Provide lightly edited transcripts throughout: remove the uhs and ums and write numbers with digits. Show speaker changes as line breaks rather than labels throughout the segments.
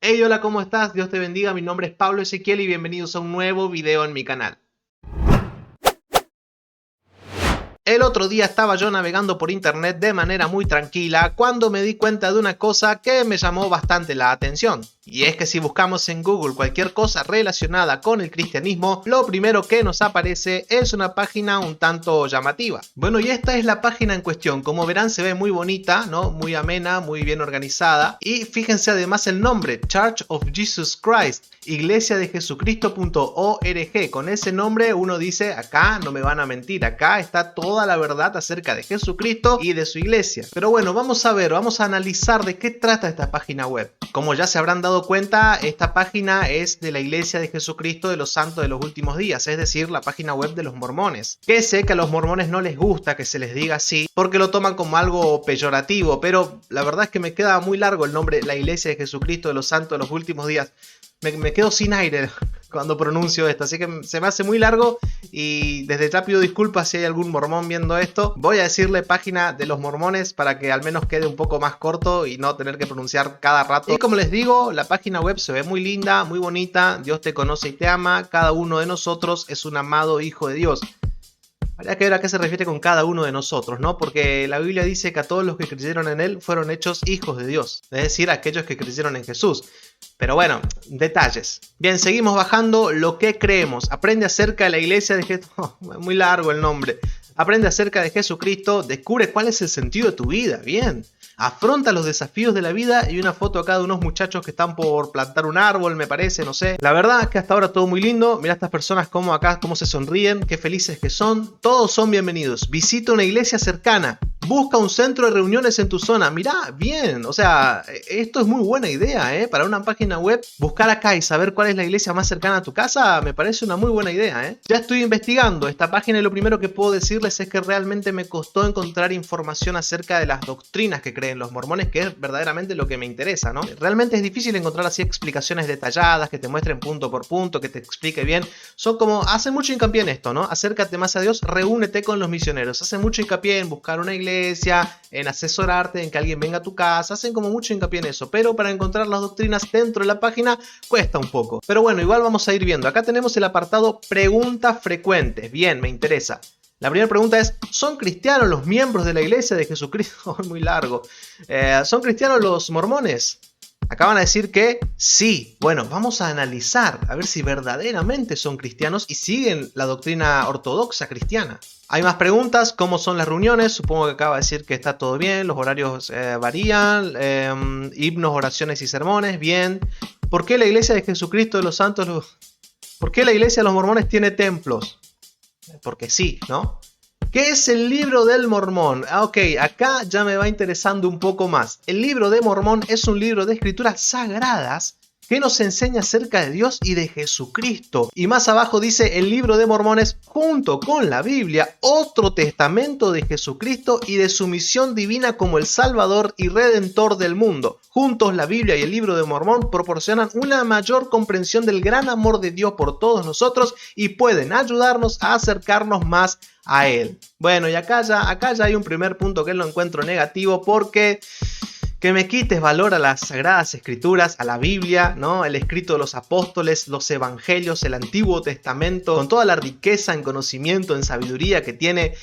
Hey, hola, ¿cómo estás? Dios te bendiga, mi nombre es Pablo Ezequiel y bienvenidos a un nuevo video en mi canal. El otro día estaba yo navegando por internet de manera muy tranquila cuando me di cuenta de una cosa que me llamó bastante la atención. Y es que si buscamos en Google cualquier cosa relacionada con el cristianismo, lo primero que nos aparece es una página un tanto llamativa. Bueno, y esta es la página en cuestión. Como verán, se ve muy bonita, ¿no? Muy amena, muy bien organizada. Y fíjense además el nombre, Church of Jesus Christ, iglesia de Jesucristo.org. Con ese nombre uno dice, acá no me van a mentir, acá está toda la verdad acerca de Jesucristo y de su iglesia. Pero bueno, vamos a ver, vamos a analizar de qué trata esta página web. Como ya se habrán dado cuenta, esta página es de la Iglesia de Jesucristo de los Santos de los Últimos Días, es decir, la página web de los mormones. Que sé que a los mormones no les gusta que se les diga así, porque lo toman como algo peyorativo, pero la verdad es que me queda muy largo el nombre, la Iglesia de Jesucristo de los Santos de los Últimos Días. Me quedo sin aire cuando pronuncio esto, así que se me hace muy largo y desde ya pido disculpas si hay algún mormón viendo esto. Voy a decirle página de los mormones para que al menos quede un poco más corto y no tener que pronunciar cada rato. Y como les digo, la página web se ve muy linda, muy bonita. Dios te conoce y te ama. Cada uno de nosotros es un amado hijo de Dios. Habría que ver a qué se refiere con cada uno de nosotros, ¿no? Porque la Biblia dice que a todos los que creyeron en Él fueron hechos hijos de Dios. Es decir, aquellos que creyeron en Jesús. Pero bueno, detalles. Bien, seguimos bajando. Lo que creemos. Aprende acerca de la iglesia de Jesucristo. Oh, muy largo el nombre. Aprende acerca de Jesucristo. Descubre cuál es el sentido de tu vida. Bien. Afronta los desafíos de la vida y una foto acá de unos muchachos que están por plantar un árbol, me parece, no sé. La verdad es que hasta ahora todo muy lindo. Mira estas personas como acá, cómo se sonríen, qué felices que son. Todos son bienvenidos. Visita una iglesia cercana. Busca un centro de reuniones en tu zona. Mirá, bien, o sea, esto es muy buena idea, ¿eh? Para una página web, buscar acá y saber cuál es la iglesia más cercana a tu casa, me parece una muy buena idea, ¿eh? Ya estoy investigando esta página y lo primero que puedo decirles es que realmente me costó encontrar información acerca de las doctrinas que creen los mormones, que es verdaderamente lo que me interesa, ¿no? Realmente es difícil encontrar así explicaciones detalladas, que te muestren punto por punto, que te explique bien. Son como, hacen mucho hincapié en esto, ¿no? Acércate más a Dios, reúnete con los misioneros. Hacen mucho hincapié en buscar una iglesia, en asesorarte, en que alguien venga a tu casa, hacen como mucho hincapié en eso, pero para encontrar las doctrinas dentro de la página cuesta un poco. Pero bueno, igual vamos a ir viendo. Acá tenemos el apartado preguntas frecuentes. Bien, me interesa. La primera pregunta es, ¿son cristianos los miembros de la iglesia de Jesucristo? Muy largo. ¿Son cristianos los mormones? Acaban de decir que sí. Bueno, vamos a analizar a ver si verdaderamente son cristianos y siguen la doctrina ortodoxa cristiana. Hay más preguntas, ¿cómo son las reuniones? Supongo que acaba de decir que está todo bien, los horarios varían, himnos, oraciones y sermones, bien. ¿Por qué la iglesia de Jesucristo de los Santos? ¿Por qué la iglesia de los mormones tiene templos? Porque sí, ¿no? ¿Qué es el libro del Mormón? Ok, acá ya me va interesando un poco más. El libro de Mormón es un libro de escrituras sagradas que nos enseña acerca de Dios y de Jesucristo. Y más abajo dice, el libro de Mormón es, junto con la Biblia, otro testamento de Jesucristo y de su misión divina como el Salvador y Redentor del mundo. Juntos, la Biblia y el libro de Mormón proporcionan una mayor comprensión del gran amor de Dios por todos nosotros y pueden ayudarnos a acercarnos más a Él. Bueno, y acá ya hay un primer punto que lo encuentro negativo porque... que me quites valor a las Sagradas Escrituras, a la Biblia, ¿no? El escrito de los apóstoles, los evangelios, el Antiguo Testamento, con toda la riqueza en conocimiento, en sabiduría que tiene.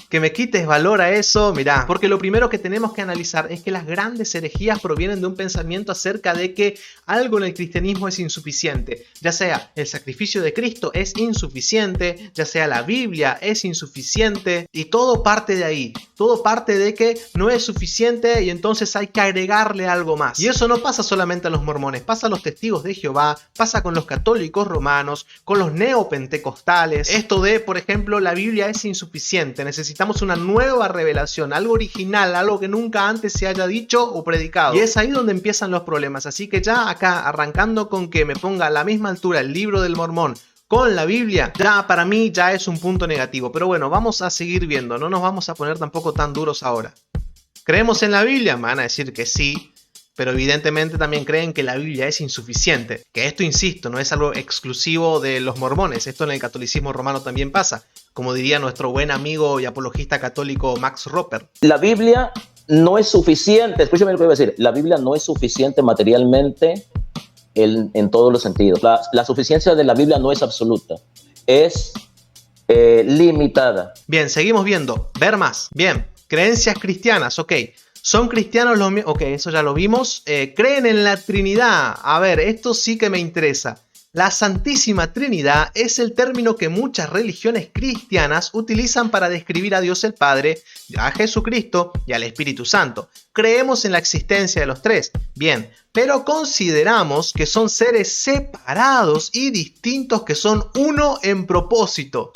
Que me quites valor a eso, mirá, porque lo primero que tenemos que analizar es que las grandes herejías provienen de un pensamiento acerca de que algo en el cristianismo es insuficiente, ya sea el sacrificio de Cristo es insuficiente, ya sea la Biblia es insuficiente, y todo parte de ahí, todo parte de que no es suficiente y entonces hay que agregarle algo más. Y eso no pasa solamente a los mormones, pasa a los testigos de Jehová, pasa con los católicos romanos, con los neopentecostales. Esto de, por ejemplo, la Biblia es insuficiente, necesitamos una nueva revelación, algo original, algo que nunca antes se haya dicho o predicado. Y es ahí donde empiezan los problemas. Así que ya acá, arrancando con que me ponga a la misma altura el libro del Mormón con la Biblia, ya para mí ya es un punto negativo. Pero bueno, vamos a seguir viendo, no nos vamos a poner tampoco tan duros ahora. ¿Creemos en la Biblia? Me van a decir que sí, pero evidentemente también creen que la Biblia es insuficiente. Que esto, insisto, no es algo exclusivo de los mormones, esto en el catolicismo romano también pasa, como diría nuestro buen amigo y apologista católico Max Roper.
La Biblia no es suficiente, escúchame lo que voy a decir, la Biblia no es suficiente materialmente en todos los sentidos. La suficiencia de la Biblia no es absoluta, es limitada.
Bien, seguimos viendo. Ver más. Bien, creencias cristianas, ok. ¿Son cristianos los mismos? Ok, eso ya lo vimos. ¿Creen en la Trinidad? A ver, esto sí que me interesa. La Santísima Trinidad es el término que muchas religiones cristianas utilizan para describir a Dios el Padre, a Jesucristo y al Espíritu Santo. Creemos en la existencia de los tres, bien, pero consideramos que son seres separados y distintos que son uno en propósito.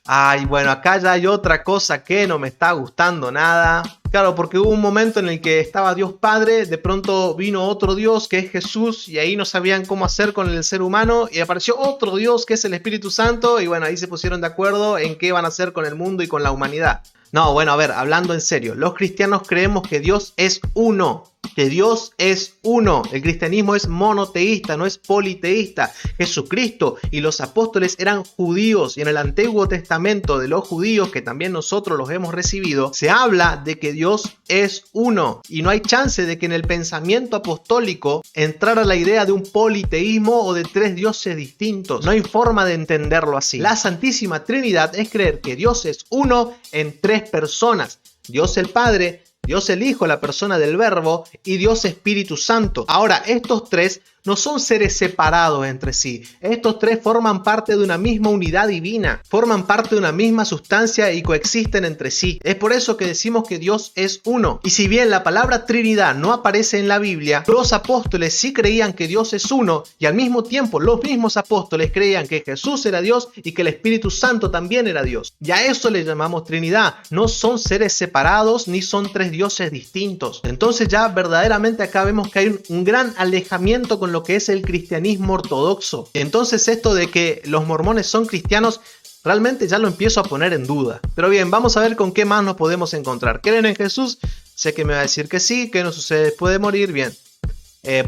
Ay, bueno, acá ya hay otra cosa que no me está gustando nada. Claro, porque hubo un momento en el que estaba Dios Padre, de pronto vino otro Dios que es Jesús y ahí no sabían cómo hacer con el ser humano y apareció otro Dios que es el Espíritu Santo y bueno, ahí se pusieron de acuerdo en qué van a hacer con el mundo y con la humanidad. No, bueno, a ver, hablando en serio, los cristianos creemos que Dios es uno. Que Dios es uno. El cristianismo es monoteísta, no es politeísta. Jesucristo y los apóstoles eran judíos y en el Antiguo Testamento de los judíos, que también nosotros los hemos recibido, se habla de que Dios es uno y no hay chance de que en el pensamiento apostólico entrara la idea de un politeísmo o de tres dioses distintos. No hay forma de entenderlo así. La Santísima Trinidad es creer que Dios es uno en tres personas. Dios el Padre, Dios el Hijo, la persona del Verbo, y Dios Espíritu Santo. Ahora, estos tres no son seres separados entre sí. Estos tres forman parte de una misma unidad divina, forman parte de una misma sustancia y coexisten entre sí. Es por eso que decimos que Dios es uno. Y si bien la palabra Trinidad no aparece en la Biblia, los apóstoles sí creían que Dios es uno y al mismo tiempo los mismos apóstoles creían que Jesús era Dios y que el Espíritu Santo también era Dios. Y a eso le llamamos Trinidad. No son seres separados ni son tres dioses distintos. Entonces ya verdaderamente acá vemos que hay un gran alejamiento con lo que es el cristianismo ortodoxo. Entonces esto de que los mormones son cristianos realmente ya lo empiezo a poner en duda. Pero bien, vamos a ver con qué más nos podemos encontrar. ¿Creen en Jesús? Sé que me va a decir que sí. ¿Qué nos sucede después de morir? Bien.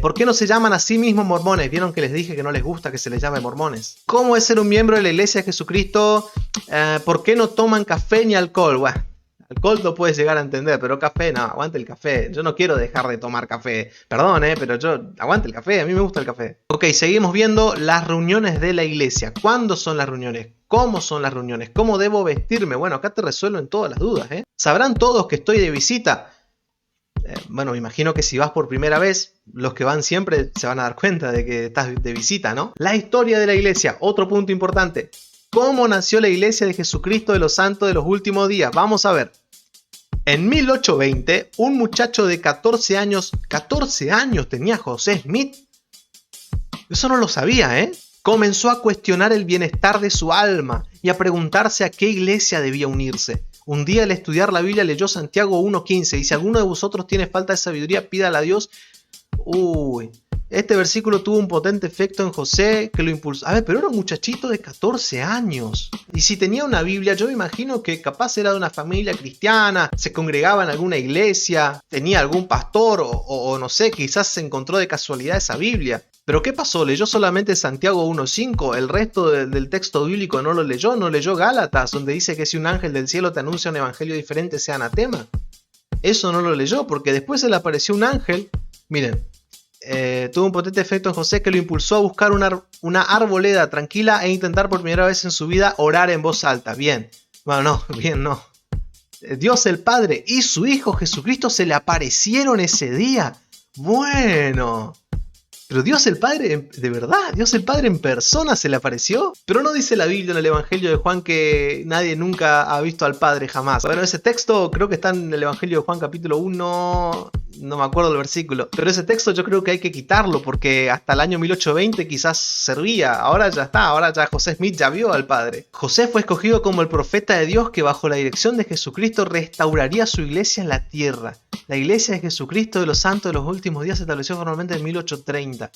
¿Por qué no se llaman a sí mismos mormones? Vieron que les dije que no les gusta que se les llame mormones. ¿Cómo es ser un miembro de la Iglesia de Jesucristo? ¿Por qué no toman café ni alcohol? Bueno, alcohol lo puedes llegar a entender, pero café, no, aguante el café. Yo no quiero dejar de tomar café. Perdón, pero yo aguante el café, a mí me gusta el café. Ok, seguimos viendo las reuniones de la iglesia. ¿Cuándo son las reuniones? ¿Cómo son las reuniones? ¿Cómo debo vestirme? Bueno, acá te resuelven todas las dudas, ¿eh? ¿Sabrán todos que estoy de visita? Bueno, me imagino que si vas por primera vez, los que van siempre se van a dar cuenta de que estás de visita, ¿no? La historia de la iglesia, otro punto importante. ¿Cómo nació la iglesia de Jesucristo de los Santos de los Últimos Días? Vamos a ver. En 1820, un muchacho de 14 años tenía José Smith. Eso no lo sabía, ¿eh? Comenzó a cuestionar el bienestar de su alma y a preguntarse a qué iglesia debía unirse. Un día al estudiar la Biblia leyó Santiago 1:15 y si alguno de vosotros tiene falta de sabiduría, pídala a Dios. Este versículo tuvo un potente efecto en José que lo impulsó. A ver, pero era un muchachito de 14 años. Y si tenía una Biblia, yo me imagino que capaz era de una familia cristiana, se congregaba en alguna iglesia, tenía algún pastor o no sé, quizás se encontró de casualidad esa Biblia. ¿Pero qué pasó? ¿Leyó solamente Santiago 1:5? ¿El resto del texto bíblico no lo leyó? ¿No leyó Gálatas, donde dice que si un ángel del cielo te anuncia un evangelio diferente sea anatema? Eso no lo leyó, porque después se le apareció un ángel. Miren. Tuvo un potente efecto en José que lo impulsó a buscar una arboleda tranquila e intentar por primera vez en su vida orar en voz alta. Bien, bueno, no, bien, no. Dios el Padre y su Hijo Jesucristo se le aparecieron ese día. Bueno, pero Dios el Padre, de verdad, Dios el Padre en persona se le apareció. Pero no dice la Biblia en el Evangelio de Juan que nadie nunca ha visto al Padre jamás. Bueno, ese texto creo que está en el Evangelio de Juan capítulo 1, no me acuerdo el versículo. Pero ese texto yo creo que hay que quitarlo porque hasta el año 1820 quizás servía. Ahora ya está, ahora ya José Smith ya vio al Padre. José fue escogido como el profeta de Dios que bajo la dirección de Jesucristo restauraría su iglesia en la tierra. La iglesia de Jesucristo de los Santos de los Últimos Días se estableció formalmente en 1830.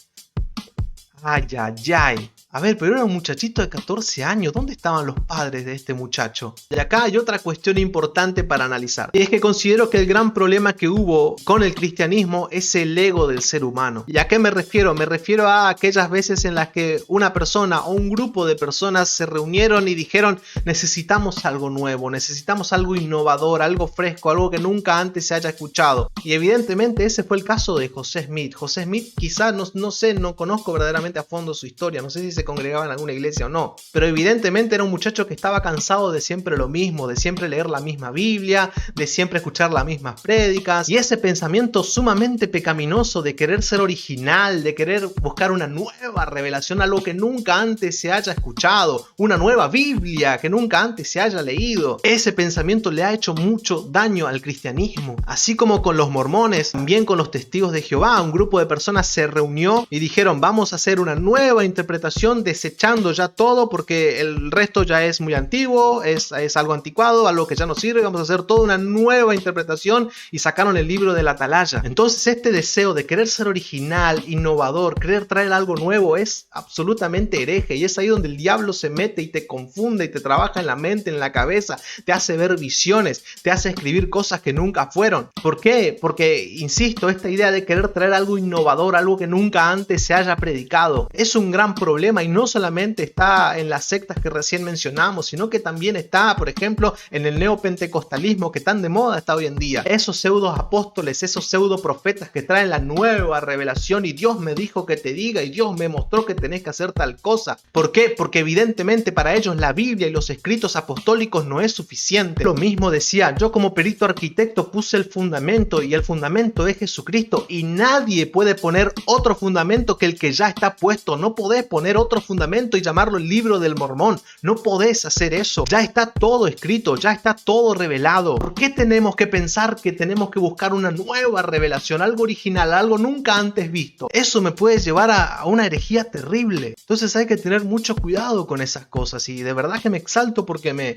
Ay, ay, ay. A ver, pero era un muchachito de 14 años. ¿Dónde estaban los padres de este muchacho? Y acá hay otra cuestión importante para analizar. Y es que considero que el gran problema que hubo con el cristianismo es el ego del ser humano. ¿Y a qué me refiero? Me refiero a aquellas veces en las que una persona o un grupo de personas se reunieron y dijeron: necesitamos algo nuevo, necesitamos algo innovador, algo fresco, algo que nunca antes se haya escuchado. Y evidentemente ese fue el caso de José Smith. José Smith, quizás, no sé, no conozco verdaderamente a fondo su historia, no sé si se congregaba en alguna iglesia o no, pero evidentemente era un muchacho que estaba cansado de siempre lo mismo, de siempre leer la misma Biblia, de siempre escuchar las mismas prédicas, y ese pensamiento sumamente pecaminoso de querer ser original, de querer buscar una nueva revelación, algo que nunca antes se haya escuchado, una nueva Biblia que nunca antes se haya leído. Ese pensamiento le ha hecho mucho daño al cristianismo, así como con los mormones, también con los testigos de Jehová. Un grupo de personas se reunió y dijeron: vamos a hacer una nueva interpretación, desechando ya todo porque el resto ya es muy antiguo, es algo anticuado, algo que ya no sirve, vamos a hacer toda una nueva interpretación, y sacaron el libro de la Atalaya. Entonces este deseo de querer ser original, innovador, querer traer algo nuevo es absolutamente hereje, y es ahí donde el diablo se mete y te confunde y te trabaja en la mente, en la cabeza, te hace ver visiones, te hace escribir cosas que nunca fueron. ¿Por qué? Porque, insisto, esta idea de querer traer algo innovador, algo que nunca antes se haya predicado, es un gran problema, y no solamente está en las sectas que recién mencionamos, sino que también está, por ejemplo, en el neopentecostalismo que tan de moda está hoy en día. Esos pseudos apóstoles, esos pseudo profetas que traen la nueva revelación, y Dios me dijo que te diga, y Dios me mostró que tenés que hacer tal cosa. ¿Por qué? Porque evidentemente para ellos la Biblia y los escritos apostólicos no es suficiente. Lo mismo decía: yo como perito arquitecto puse el fundamento, y el fundamento es Jesucristo, y nadie puede poner otro fundamento que el que ya está puesto. No podés poner otro fundamento y llamarlo el libro del Mormón. No podés hacer eso. Ya está todo escrito, ya está todo revelado. ¿Por qué tenemos que pensar que tenemos que buscar una nueva revelación, algo original, algo nunca antes visto? Eso me puede llevar a una herejía terrible. Entonces hay que tener mucho cuidado con esas cosas, y de verdad que me exalto porque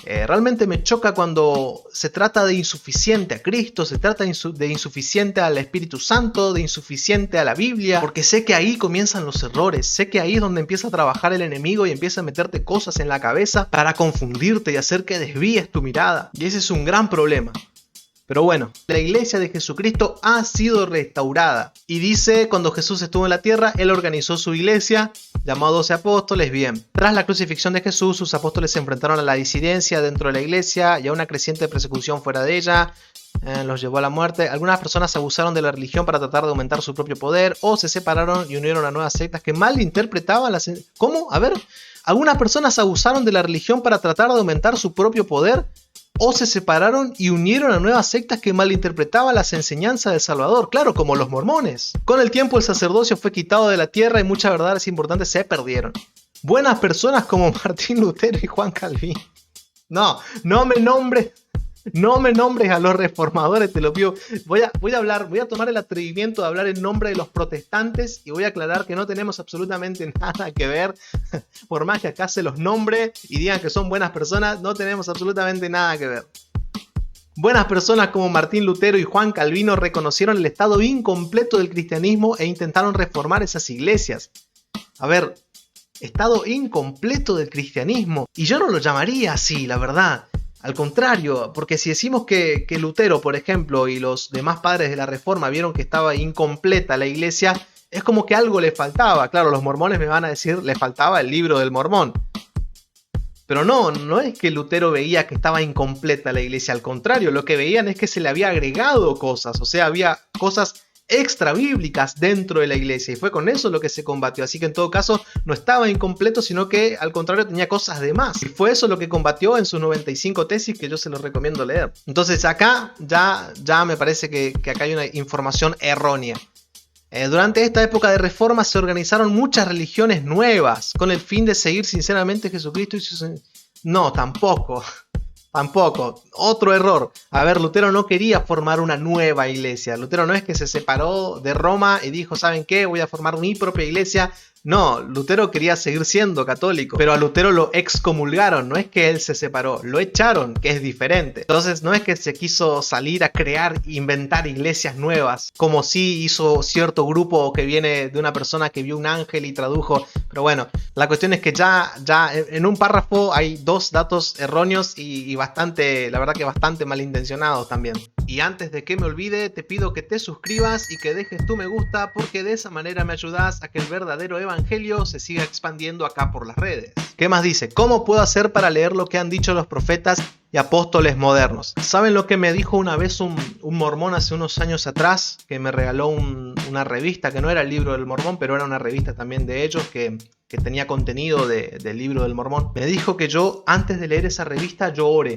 realmente me choca cuando se trata de insuficiente a Cristo, se trata de insuficiente al Espíritu Santo, de insuficiente a la Biblia, porque sé que ahí comienzan los errores, sé que ahí es donde empieza a trabajar el enemigo y empieza a meterte cosas en la cabeza para confundirte y hacer que desvíes tu mirada, y ese es un gran problema. Pero bueno, la iglesia de Jesucristo ha sido restaurada, y dice: cuando Jesús estuvo en la tierra, él organizó su iglesia, llamó a 12 apóstoles. Bien, tras la crucifixión de Jesús, sus apóstoles se enfrentaron a la disidencia dentro de la iglesia y a una creciente persecución fuera de ella. Los llevó a la muerte. Algunas personas abusaron de la religión para tratar de aumentar su propio poder, o se separaron y unieron a nuevas sectas que malinterpretaban las... ¿Cómo? A ver, algunas personas abusaron de la religión para tratar de aumentar su propio poder, o se separaron y unieron a nuevas sectas que malinterpretaban las enseñanzas del Salvador, claro, como los mormones. Con el tiempo el sacerdocio fue quitado de la tierra y muchas verdades importantes se perdieron. Buenas personas como Martín Lutero y Juan Calvino. No me nombres a los reformadores, te lo pido. Voy a tomar el atrevimiento de hablar en nombre de los protestantes, y voy a aclarar que no tenemos absolutamente nada que ver. Por más que acá se los nombre y digan que son buenas personas, no tenemos absolutamente nada que ver. Buenas personas como Martín Lutero y Juan Calvino reconocieron el estado incompleto del cristianismo e intentaron reformar esas iglesias. A ver, estado incompleto del cristianismo. Y yo no lo llamaría así, la verdad. Al contrario, porque si decimos que Lutero, por ejemplo, y los demás padres de la Reforma vieron que estaba incompleta la iglesia, es como que algo le faltaba. Claro, los mormones me van a decir, le faltaba el libro del Mormón. Pero no es que Lutero veía que estaba incompleta la iglesia, al contrario, lo que veían es que se le había agregado cosas, o sea, había cosas extra bíblicas dentro de la iglesia, y fue con eso lo que se combatió. Así que en todo caso no estaba incompleto, sino que al contrario tenía cosas de más, y fue eso lo que combatió en sus 95 tesis, que yo se los recomiendo leer. Entonces acá ya me parece que acá hay una información errónea. Durante esta época de reforma se organizaron muchas religiones nuevas con el fin de seguir sinceramente a Jesucristo y sus... No, tampoco. Otro error. A ver, Lutero no quería formar una nueva iglesia. Lutero no es que se separó de Roma y dijo: ¿saben qué? Voy a formar mi propia iglesia. No, Lutero quería seguir siendo católico, pero a Lutero lo excomulgaron, no es que él se separó, lo echaron, que es diferente. Entonces no es que se quiso salir a crear, inventar iglesias nuevas, como sí hizo cierto grupo que viene de una persona que vio un ángel y tradujo. Pero bueno, la cuestión es que ya en un párrafo hay 2 datos erróneos y bastante, la verdad que bastante malintencionados también. Y antes de que me olvide, te pido que te suscribas y que dejes tu me gusta, porque de esa manera me ayudas a que el verdadero evangelio se siga expandiendo acá por las redes. ¿Qué más dice? ¿Cómo puedo hacer para leer lo que han dicho los profetas y apóstoles modernos? ¿Saben lo que me dijo una vez un mormón hace unos años atrás? Que me regaló una revista, que no era el Libro del Mormón, pero era una revista también de ellos que tenía contenido del Libro del Mormón. Me dijo que yo, antes de leer esa revista, yo ore.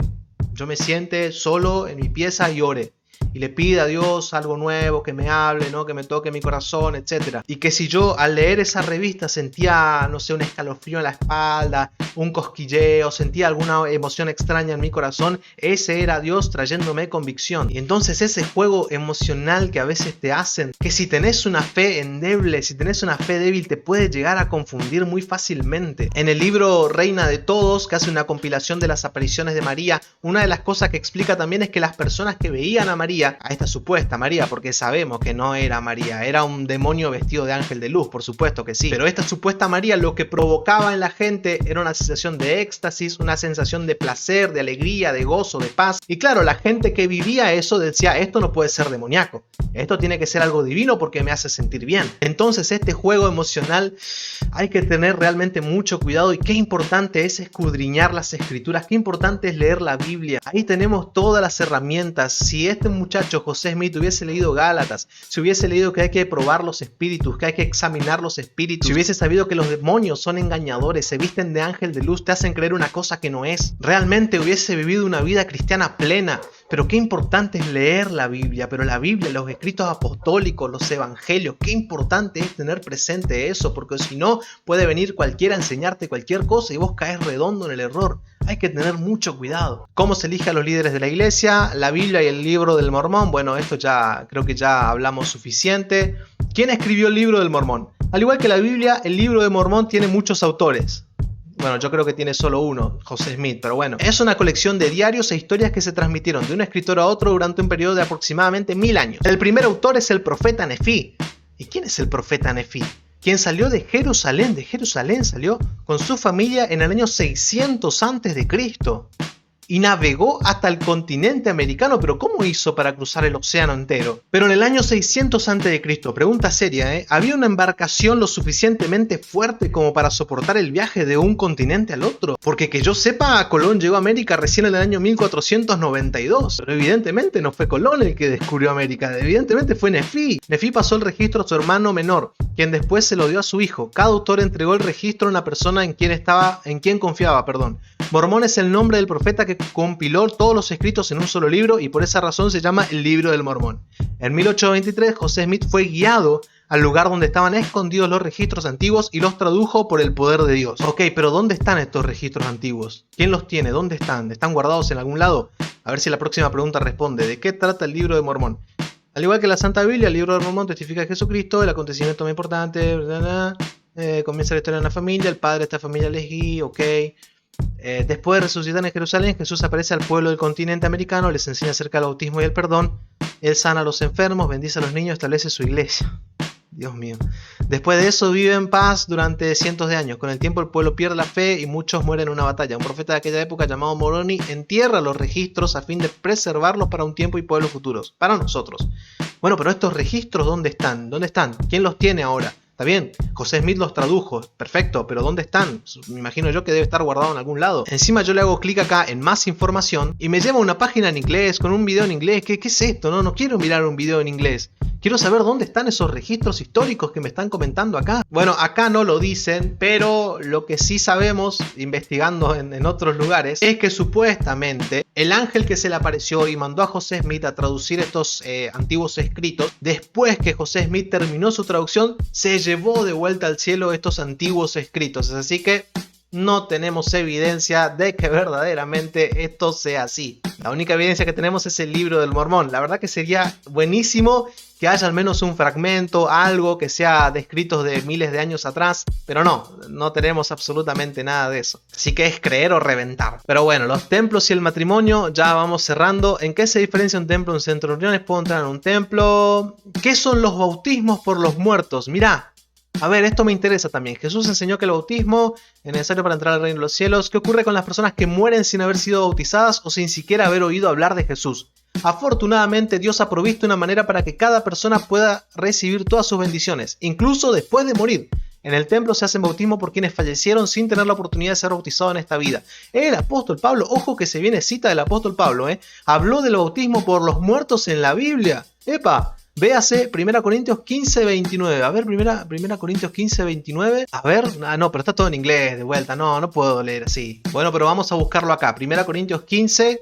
Yo me siente solo en mi pieza y ore. Y le pide a Dios algo nuevo, que me hable, ¿no? Que me toque mi corazón, etc. Y que si yo al leer esa revista sentía, no sé, un escalofrío en la espalda, un cosquilleo, sentía alguna emoción extraña en mi corazón, ese era Dios trayéndome convicción. Y entonces ese juego emocional que a veces te hacen, que si tenés una fe endeble, si tenés una fe débil, te puede llegar a confundir muy fácilmente. En el libro Reina de Todos, que hace una compilación de las apariciones de María, una de las cosas que explica también es que las personas que veían a María, a esta supuesta María, porque sabemos que no era María, era un demonio vestido de ángel de luz, por supuesto que sí, pero esta supuesta María lo que provocaba en la gente era una sensación de éxtasis, una sensación de placer, de alegría, de gozo, de paz. Y claro, la gente que vivía eso decía, esto no puede ser demoníaco, esto tiene que ser algo divino porque me hace sentir bien. Entonces este juego emocional hay que tener realmente mucho cuidado, y qué importante es escudriñar las escrituras, qué importante es leer la Biblia. Ahí tenemos todas las herramientas. Si este muchacho José Smith hubiese leído Gálatas, si hubiese leído que hay que probar los espíritus, que hay que examinar los espíritus, si hubiese sabido que los demonios son engañadores, se visten de ángel de luz, te hacen creer una cosa que no es, realmente hubiese vivido una vida cristiana plena. Pero qué importante es leer la Biblia, pero la Biblia, los escritos apostólicos, los evangelios, qué importante es tener presente eso, porque si no puede venir cualquiera a enseñarte cualquier cosa y vos caes redondo en el error. Hay que tener mucho cuidado. ¿Cómo se elige a los líderes de la iglesia? La Biblia y el Libro del Mormón. Bueno, esto ya creo que ya hablamos suficiente. ¿Quién escribió el Libro del Mormón? Al igual que la Biblia, el Libro de Mormón tiene muchos autores. Bueno, yo creo que tiene solo uno, José Smith, pero bueno. Es una colección de diarios e historias que se transmitieron de un escritor a otro durante un periodo de aproximadamente 1000 años. El primer autor es el profeta Nefí. ¿Y quién es el profeta Nefí? Quien salió de Jerusalén salió con su familia en el año 600 a.C. y navegó hasta el continente americano. Pero ¿cómo hizo para cruzar el océano entero? Pero en el año 600 a.C., pregunta seria, ¿había una embarcación lo suficientemente fuerte como para soportar el viaje de un continente al otro? Porque que yo sepa, Colón llegó a América recién en el año 1492, pero evidentemente no fue Colón el que descubrió América, evidentemente fue Nefí. Nefí pasó el registro a su hermano menor, quien después se lo dio a su hijo. Cada autor entregó el registro a una persona en quien confiaba. Mormón es el nombre del profeta que compiló todos los escritos en un solo libro, y por esa razón se llama el Libro del Mormón. En 1823, José Smith fue guiado al lugar donde estaban escondidos los registros antiguos y los tradujo por el poder de Dios. Ok, pero ¿dónde están estos registros antiguos? ¿Quién los tiene? ¿Dónde están? ¿Están guardados en algún lado? A ver si la próxima pregunta responde. ¿De qué trata el Libro de Mormón? Al igual que la Santa Biblia, el Libro de Mormón testifica de Jesucristo, el acontecimiento más importante, comienza la historia de una familia, el padre de esta familia Lehi, ok. Después de resucitar en Jerusalén, Jesús aparece al pueblo del continente americano, les enseña acerca del bautismo y el perdón, él sana a los enfermos, bendice a los niños, establece su iglesia. Dios mío. Después de eso vive en paz durante cientos de años. Con el tiempo el pueblo pierde la fe y muchos mueren en una batalla. Un profeta de aquella época llamado Moroni entierra los registros a fin de preservarlos para un tiempo y pueblos futuros, para nosotros. Bueno, pero estos registros, ¿dónde están? ¿Dónde están? ¿Quién los tiene ahora? Está bien, José Smith los tradujo, perfecto, pero ¿dónde están? Me imagino yo que debe estar guardado en algún lado. Encima yo le hago clic acá en más información y me lleva a una página en inglés con un video en inglés. ¿Qué es esto? No quiero mirar un video en inglés. Quiero saber dónde están esos registros históricos que me están comentando acá. Bueno, acá no lo dicen, pero lo que sí sabemos, investigando en otros lugares, es que supuestamente el ángel que se le apareció y mandó a José Smith a traducir estos antiguos escritos, después que José Smith terminó su traducción, se llevó de vuelta al cielo estos antiguos escritos. Así que no tenemos evidencia de que verdaderamente esto sea así. La única evidencia que tenemos es el Libro del Mormón. La verdad que sería buenísimo que haya al menos un fragmento, algo que sea de escritos de miles de años atrás, pero no tenemos absolutamente nada de eso. Así que es creer o reventar. Pero bueno, los templos y el matrimonio, ya vamos cerrando. ¿En qué se diferencia un templo de un centro de reuniones? ¿Puedo entrar en un templo? ¿Qué son los bautismos por los muertos? Mirá. A ver, esto me interesa también. Jesús enseñó que el bautismo es necesario para entrar al reino de los cielos. ¿Qué ocurre con las personas que mueren sin haber sido bautizadas o sin siquiera haber oído hablar de Jesús? Afortunadamente, Dios ha provisto una manera para que cada persona pueda recibir todas sus bendiciones, incluso después de morir. En el templo se hacen bautismo por quienes fallecieron sin tener la oportunidad de ser bautizados en esta vida. El apóstol Pablo, ojo que se viene cita del apóstol Pablo, habló del bautismo por los muertos en la Biblia. ¡Epa! Véase 1 Corintios 15, 29. A ver, 1 Corintios 15, 29. A ver, no, pero está todo en inglés de vuelta. No puedo leer así. Bueno, pero vamos a buscarlo acá. 1 Corintios 15,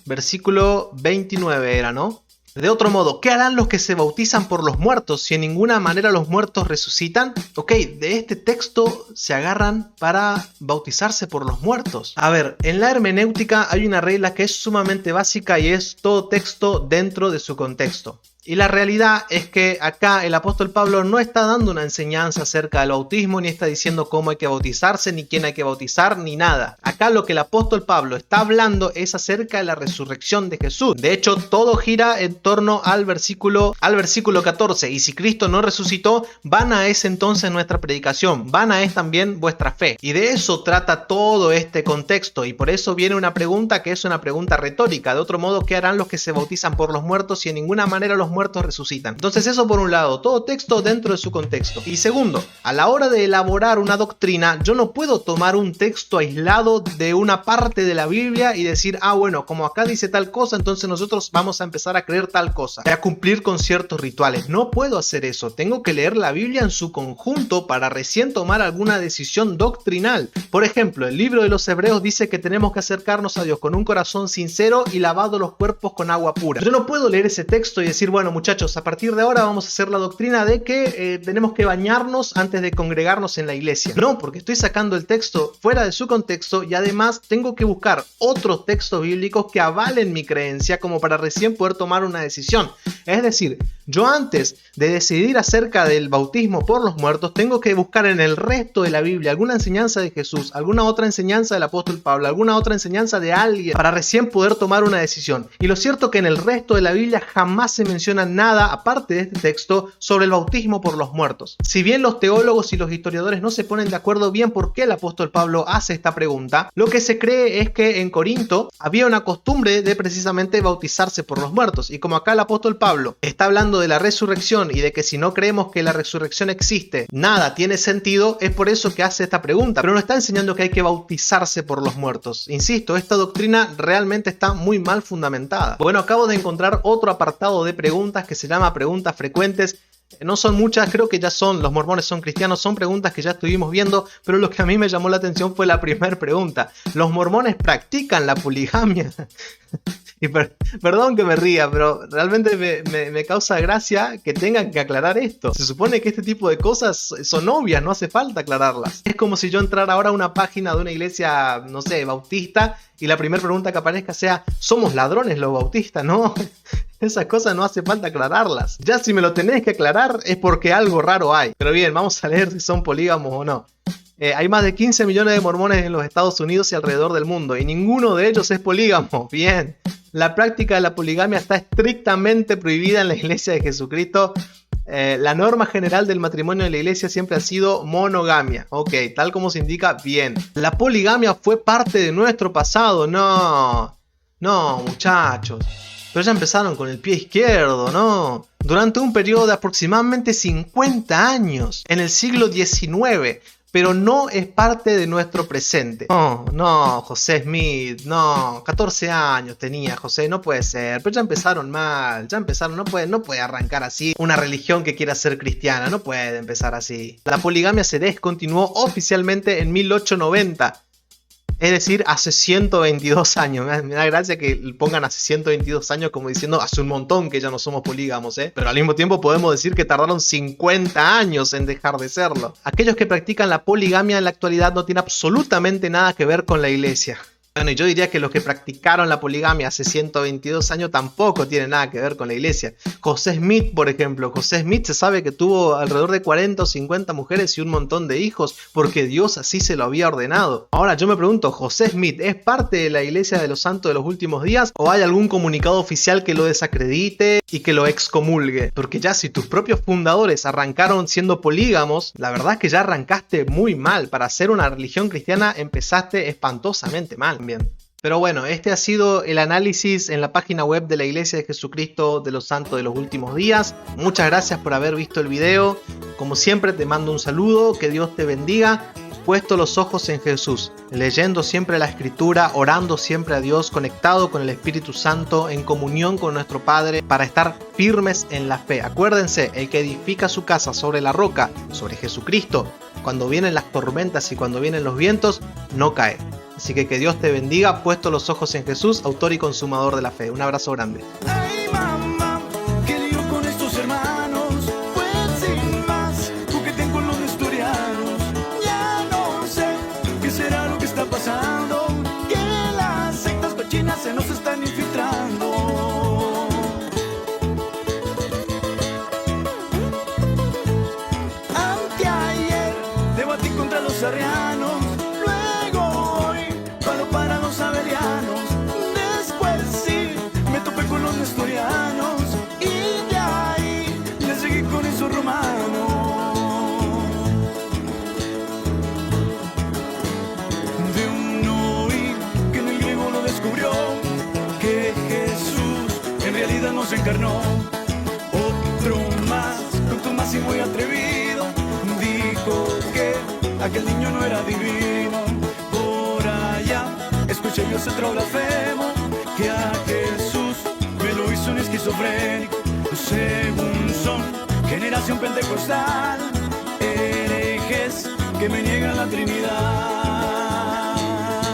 versículo 29 era, ¿no? De otro modo, ¿qué harán los que se bautizan por los muertos si en ninguna manera los muertos resucitan? Ok, de este texto se agarran para bautizarse por los muertos. A ver, en la hermenéutica hay una regla que es sumamente básica y es todo texto dentro de su contexto. Y la realidad es que acá el apóstol Pablo no está dando una enseñanza acerca del bautismo, ni está diciendo cómo hay que bautizarse, ni quién hay que bautizar, ni nada. Acá lo que el apóstol Pablo está hablando es acerca de la resurrección de Jesús. De hecho, todo gira en torno al versículo 14. Y si Cristo no resucitó, vana es entonces nuestra predicación, vana es también vuestra fe. Y de eso trata todo este contexto. Y por eso viene una pregunta que es una pregunta retórica. De otro modo, ¿qué harán los que se bautizan por los muertos si en ninguna manera los muertos resucitan? Entonces eso por un lado, todo texto dentro de su contexto. Y segundo, a la hora de elaborar una doctrina, yo no puedo tomar un texto aislado de una parte de la Biblia y decir, bueno, como acá dice tal cosa, entonces nosotros vamos a empezar a creer tal cosa, a cumplir con ciertos rituales. No puedo hacer eso, tengo que leer la Biblia en su conjunto para recién tomar alguna decisión doctrinal. Por ejemplo, el libro de los Hebreos dice que tenemos que acercarnos a Dios con un corazón sincero y lavado los cuerpos con agua pura. Yo no puedo leer ese texto y decir, bueno muchachos, a partir de ahora vamos a hacer la doctrina de que tenemos que bañarnos antes de congregarnos en la iglesia. No, porque estoy sacando el texto fuera de su contexto y además tengo que buscar otros textos bíblicos que avalen mi creencia como para recién poder tomar una decisión. Es decir, yo antes de decidir acerca del bautismo por los muertos tengo que buscar en el resto de la Biblia alguna enseñanza de Jesús, alguna otra enseñanza del apóstol Pablo, alguna otra enseñanza de alguien para recién poder tomar una decisión. Y lo cierto es que en el resto de la Biblia jamás se menciona nada, aparte de este texto, sobre el bautismo por los muertos. Si bien los teólogos y los historiadores no se ponen de acuerdo bien por qué el apóstol Pablo hace esta pregunta, lo que se cree es que en Corinto había una costumbre de precisamente bautizarse por los muertos. Y como acá el apóstol Pablo está hablando de la resurrección y de que si no creemos que la resurrección existe, nada tiene sentido, es por eso que hace esta pregunta. Pero no está enseñando que hay que bautizarse por los muertos. Insisto, esta doctrina realmente está muy mal fundamentada. Bueno, acabo de encontrar otro apartado de preguntas que se llama preguntas frecuentes. No son muchas, creo que ya son, los mormones son cristianos, son preguntas que ya estuvimos viendo, pero lo que a mí me llamó la atención fue la primera pregunta. ¿Los mormones practican la poligamia? Y perdón que me ría, pero realmente me causa gracia que tengan que aclarar esto. Se supone que este tipo de cosas son obvias, no hace falta aclararlas. Es como si yo entrara ahora a una página de una iglesia, no sé, bautista, y la primera pregunta que aparezca sea, ¿somos ladrones los bautistas? No, esas cosas no hace falta aclararlas. Ya si me lo tenés que aclarar es porque algo raro hay. Pero bien, vamos a leer si son polígamos o no. Hay más de 15 millones de mormones en los Estados Unidos y alrededor del mundo, y ninguno de ellos es polígamo. Bien, la práctica de la poligamia está estrictamente prohibida en la Iglesia de Jesucristo. La norma general del matrimonio de la iglesia siempre ha sido monogamia. Ok, tal como se indica, bien. La poligamia fue parte de nuestro pasado. No, muchachos. Pero ya empezaron con el pie izquierdo, ¿no? Durante un periodo de aproximadamente 50 años, en el siglo XIX, pero no es parte de nuestro presente. No, José Smith, no, 14 años tenía José, no puede ser, pero ya empezaron mal, no puede arrancar así una religión que quiera ser cristiana, no puede empezar así. La poligamia se descontinuó oficialmente en 1890. Es decir, hace 122 años. Me da gracia que pongan hace 122 años como diciendo hace un montón que ya no somos polígamos, ¿eh? Pero al mismo tiempo podemos decir que tardaron 50 años en dejar de serlo. Aquellos que practican la poligamia en la actualidad no tienen absolutamente nada que ver con la iglesia. Bueno, y yo diría que los que practicaron la poligamia hace 122 años tampoco tienen nada que ver con la iglesia. José Smith, por ejemplo. José Smith se sabe que tuvo alrededor de 40 o 50 mujeres y un montón de hijos porque Dios así se lo había ordenado. Ahora yo me pregunto, ¿José Smith es parte de la iglesia de los santos de los últimos días o hay algún comunicado oficial que lo desacredite y que lo excomulgue? Porque ya si tus propios fundadores arrancaron siendo polígamos, la verdad es que ya arrancaste muy mal. Para ser una religión cristiana empezaste espantosamente mal. Bien. Pero bueno, este ha sido el análisis en la página web de la Iglesia de Jesucristo de los Santos de los Últimos Días. Muchas gracias por haber visto el video. Como siempre te mando un saludo, que Dios te bendiga. Puesto los ojos en Jesús, leyendo siempre la Escritura, orando siempre a Dios, conectado con el Espíritu Santo, en comunión con nuestro Padre, para estar firmes en la fe. Acuérdense, el que edifica su casa sobre la roca, sobre Jesucristo, cuando vienen las tormentas y cuando vienen los vientos, no cae. Así que Dios te bendiga, puesto los ojos en Jesús, autor y consumador de la fe. Un abrazo grande.
Ay, mamá, ¿qué lío con estos hermanos? Pues sin más, jugueten con los nestorianos. Ya no sé qué será lo que está pasando, que las sectas cochinas se nos están infiltrando. Anteayer debatí contra los arrianos, para los abelianos. Después sí, me topé con los nestorianos y de ahí le seguí con esos romanos. De uno oí que en el griego lo descubrió, que Jesús en realidad no se encarnó. Otro más, contumaz y muy atrevido, dijo que aquel niño no era divino. Escuché yo otro blasfemo, que a Jesús me lo hizo un esquizofrénico. Según son generación pentecostal, herejes que me niegan la Trinidad.